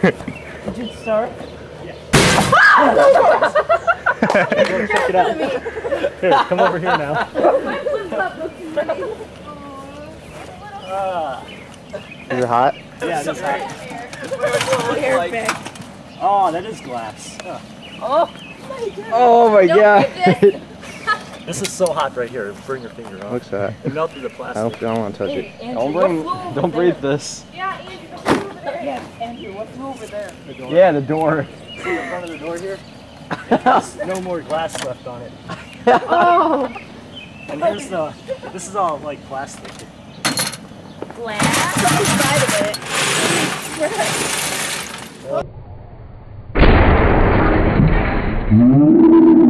Did you start? Yeah. Go check it out. Here, come over here now. Is it hot? Yeah, it is hot. Airbag. Oh, that is glass. Oh my god. This is so hot right here. Bring your finger on. Looks hot. It melted the I plastic. don't want to touch it. Andrew, Don't breathe this. Yeah, Andrew, what's over there? Yeah, Andrew, what's over there? The door. Yeah, the door. See the front of the door here? There's no more glass left on it. Oh! And here's the, this is all like plastic. Glass on the side of it.